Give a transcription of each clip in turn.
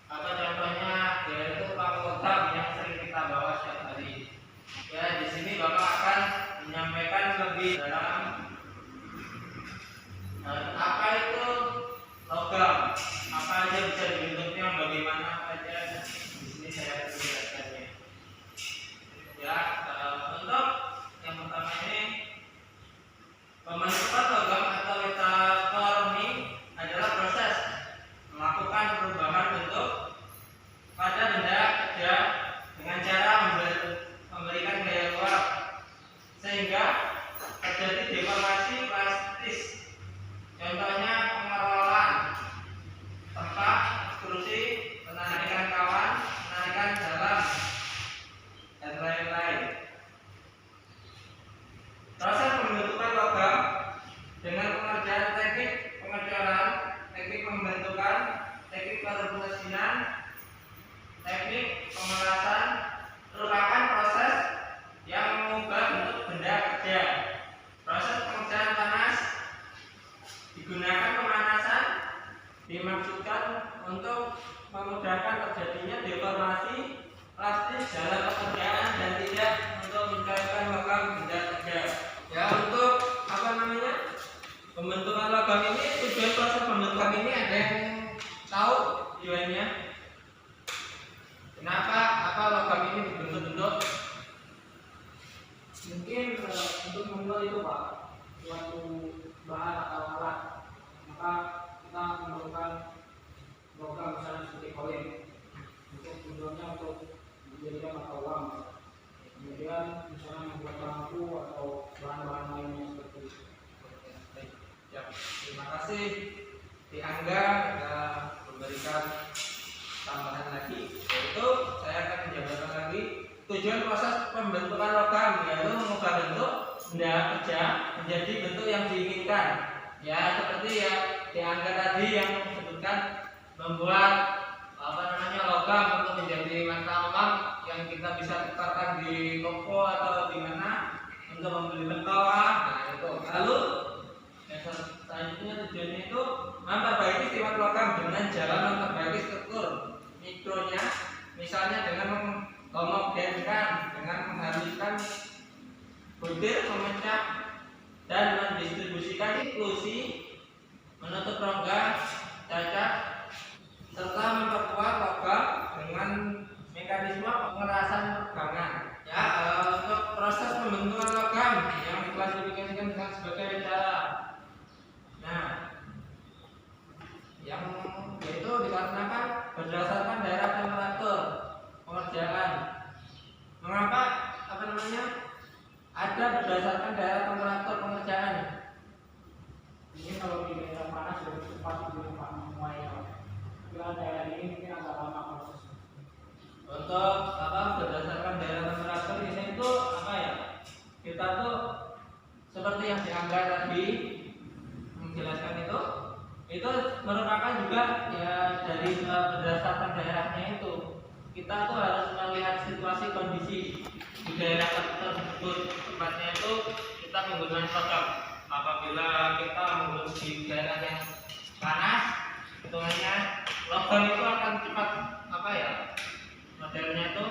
Atau contohnya yaitu logam yang sering kita bawa setiap hari. Ya, di sini Bapak akan menyampaikan lebih dalam apa itu logam, apa aja bisa dibentuknya, bagaimana aja. Di sini saya akan menjelaskannya. Ya, untuk yang pertama ini pembentukan logam atau metaforming adalah proses melakukan perubahan bentuk pada benda kerja dengan cara memberikan gaya luar sehingga terjadi deformasi plastis. Contohnya pengerolan, tempat, ekstrusi, penarikan kawan, penarikan dalam, dan lain-lain. Proses pembentukan logam dengan pengerjaan teknik pengecoran, teknik pembentukan, teknik permesinan, teknik pemerasan merupakan proses yang mengubah bentuk benda kerja. Proses pengerjaan panas digunakan pemanasan dimaksudkan untuk memudahkan terjadinya deformasi plastis dalam pekerjaan dan tidak untuk mencairkan logam benda kerja. Ya, untuk pembentukan logam ini, tujuan proses pembentukan ini ada yang tahu tujuannya? Kenapa logam ini dibentuk-bentuk? Mungkin untuk membuat itu Pak, suatu bahan atau alat, maka kita memerlukan logam misalnya seperti koin untuk tujuannya untuk menjadikan mata uang, kemudian misalnya membuat lampu atau bahan-bahan lainnya seperti itu. Ya, terima kasih Di Angga sudah memberikan tambahan lagi, yaitu saya akan menjabarkan lagi tujuan proses pembentukan logam, yaitu mengubah bentuk benda kerja menjadi bentuk yang diinginkan. Ya, seperti ya Di Angga tadi yang disebutkan membuat logam untuk menjadi mata uang yang kita bisa tukarkan di toko atau di mana untuk membeli berkah. Nah, itu. Lalu yang selanjutnya tujuannya itu memperbaiki sifat logam dengan jalan memperbaiki struktur mikronya, misalnya dengan mehomogenkan, dengan menghaluskan butir, memecah dan mendistribusikan inklusi, menutup rongga, cacat, serta memperkuat logam dengan mekanisme pengerasan tegangan. Ya, untuk proses pembentukan logam yang diklasifikasikan dengan sebagai cara. Nah, yang yaitu dikarenakan berdasarkan daerah temperatur pengerjaan. Mengapa ada berdasarkan daerah temperatur pengerjaan? Ini kalau di daerah panas lebih cepat lebih memuai. Bila daerah ini mungkin agak lama prosesnya. Untuk berdasarkan daerah temperatur ini itu kita tuh seperti yang dianggap tadi menjelaskan itu merupakan juga ya dari berdasarkan daerahnya itu kita tuh harus melihat situasi kondisi di daerah tersebut. Tempatnya itu kita menggunakan logam. Apabila kita menggunakan di daerah yang panas, hitungannya logam itu akan cepat modelnya itu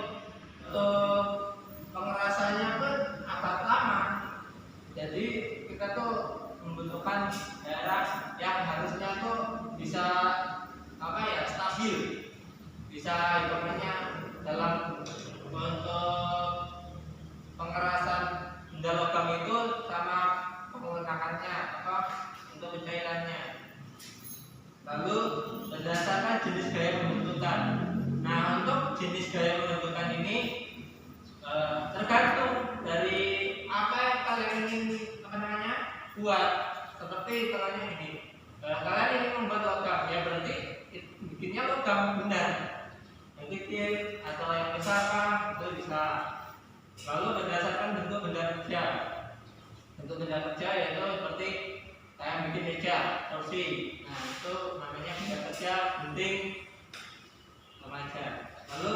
pengerasannya pun agak lama. Jadi kita tuh membutuhkan daerah yang harusnya tuh bisa stabil, bisa hitungannya dalam untuk pengerasan benda logam itu sama penggunakaannya untuk pencairannya. Lalu berdasarkan jenis gaya pembentukan. Nah, untuk jenis gaya pembentukan ini tergantung dari apa yang kalian ingin buat. Seperti kalian ini, kalian ingin membuat logam, ya berarti bikinnya logam benar, yang kecil atau yang besar itu bisa. Lalu berdasarkan bentuk benda kerja. Bentuk benda kerja yaitu seperti kayak bikin meja, kursi. Nah, itu namanya benda kerja, penting, remaja. Lalu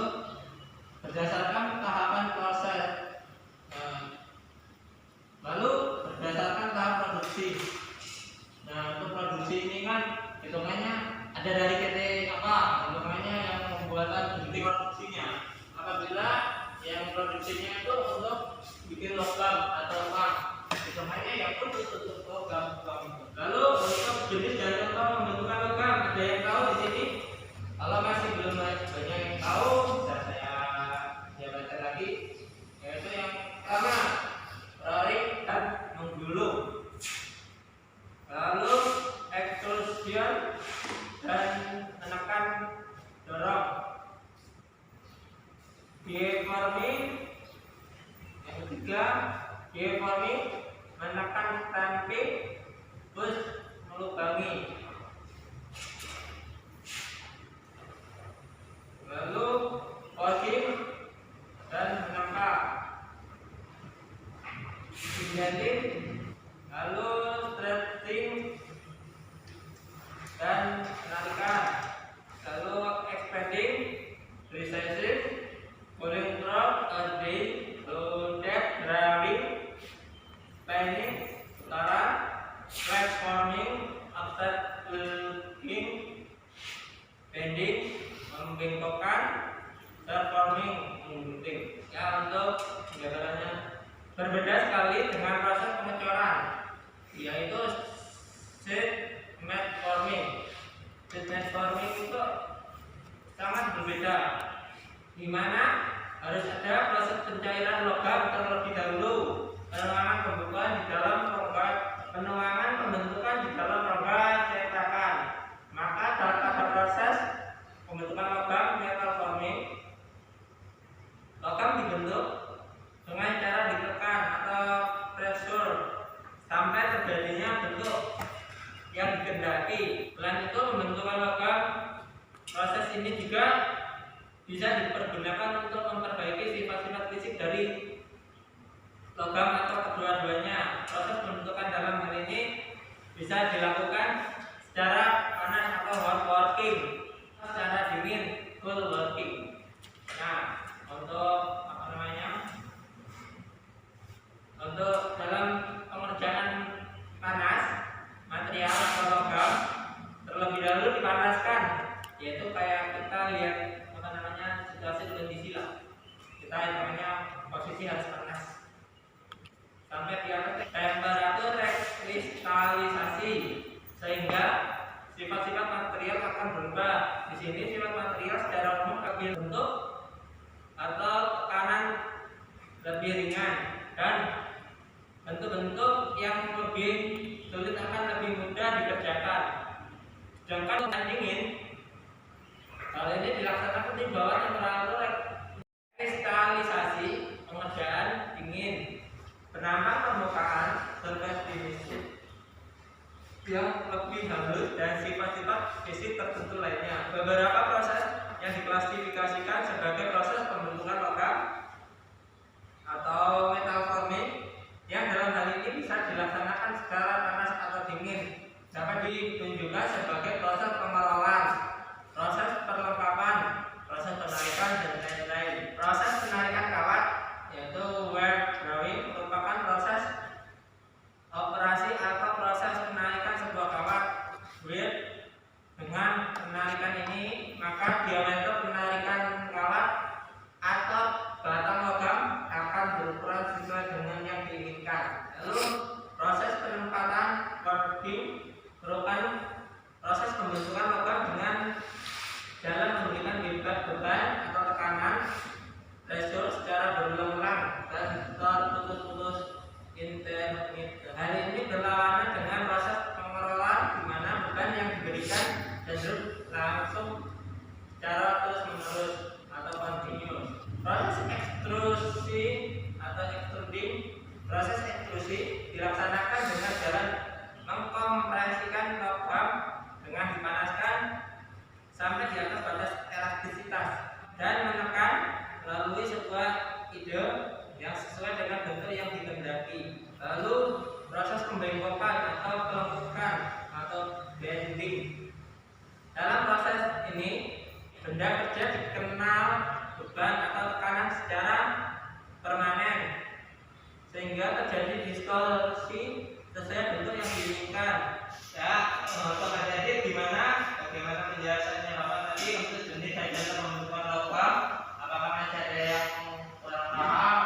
berdasarkan tahapan proses, lalu berdasarkan tahap produksi. Nah, untuk produksi ini kan hitungannya ada dari PT hitungannya yang mesinnya itu untuk bikin logam atau uang. Hitungannya ya pun untuk logam. Lalu untuk jenis dan contoh pembentukan logam, ada yang tahu di sini? Kalau masih belum banyak yang tahu, bisa saya jabarkan lagi, yaitu yang pertama rolling dan menggulung, lalu extrusion dan menekan dorong, deforming, yang ketiga deforming, menekan stamping, terus melubangi, lalu forging dan menempa, indenting, lalu stretching dan penarikan, lalu expanding, resizing, pulling from a day, lalu depth drawing, planning, putaran, transforming, offset looking, bending, membengkokkan, transforming, menggunting. Ya, untuk gambarannya berbeda sekali dengan proses pengecoran, yaitu sheet matte forming. Sheet matte forming itu sangat berbeda, di mana harus ada proses pencairan logam terlebih dahulu, penuangan pembukaan di dalam rongga, penuangan pembentukan di dalam rongga cetakan. Maka pada proses pembentukan logam metal forming, logam dibentuk dengan cara ditekan atau pressure sampai terjadinya bentuk yang dikehendaki. Selain itu, pembentukan logam, proses ini juga bisa dipergunakan untuk memperbaiki sifat-sifat fisik dari logam atau kedua-duanya. Proses pembentukan dalam hal ini bisa dilakukan secara panas atau hot working, secara dingin cool working. Nah, untuk dalam pengerjaan panas material atau logam terlebih dahulu dipanaskan, yaitu kayak kita lihat situasi kondisi lah, kita hitungannya posisi harus panas sampai di atas temperatur kristalisasi sehingga sifat-sifat material akan berubah. Di sini sifat material secara umum ambil bentuk atau tekanan lebih ringan, dan bentuk-bentuk yang lebih sulit akan lebih mudah dikerjakan. Sedangkan yang dingin, hal ini dilaksanakan di bawah temperatur kristalisasi, pengerjaan dingin, penambah permukaan surface finishing yang lebih halus dan sifat-sifat fisik tertentu lainnya. Beberapa proses yang diklasifikasikan sebagai proses pembentukan logam atau metal forming yang dalam hal ini bisa dilaksanakan secara panas atau dingin, dapat ditunjukkan sebagai proses pengelolaan, proses perlengkapan, proses penarikan, dan lain-lain. Proses penarikan kawat, yaitu wire drawing, merupakan proses operasi atau proses penarikan sebuah kawat wire. Dengan penarikan ini, maka diameter penarikan kawat atau batang logam akan berukuran sesuai dengan yang diinginkan. Lalu proses penempatan forging merupakan proses pembentukan logam dengan jalan memberikan beban atau tekanan pressure secara berulang-ulang dan terputus-putus intermittent. Hal ini berlawanan dengan proses pengelolaan, di mana beban yang diberikan cenderung langsung secara terus-menerus atau continuous. Proses ekstrusi atau extruding, proses ekstrusi dilaksanakan dengan jalan mengkompresikan logam dengan dipanaskan sampai di atas batas elastisitas dan menekan melalui sebuah ide yang sesuai dengan bentuk yang dikehendaki. Lalu proses pembengkokan atau pelengkukan atau bending. Dalam proses ini, benda kerja dikenal beban atau tekanan secara permanen sehingga terjadi distorsi sesuai bentuk yang diinginkan. Ya, untuk adik-adik bagaimana penjelasannya Bapak tadi untuk jenis dan pembentukan logam? Apakah masih ada yang kurang paham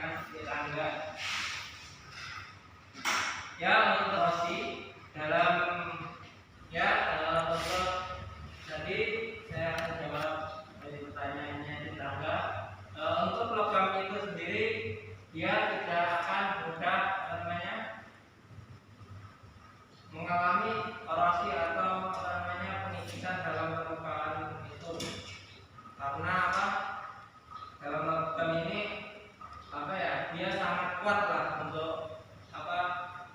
menggunakan tangga. Ya, untuk terasi dalam ya untuk jadi saya akan jawab dari pertanyaannya di tangga. Untuk logam itu sendiri dia tidak akan mudah mengalami korasi atau pengikisan dalam permukaan itu, karena apa? Dalam logam ini dia sangat kuat lah untuk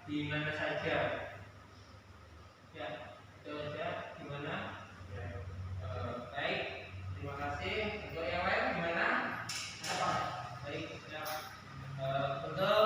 di mana saja. Ya, itu aja gimana? Ya. Baik, terima kasih. Untuk yang lain gimana? Baik, ya. Untuk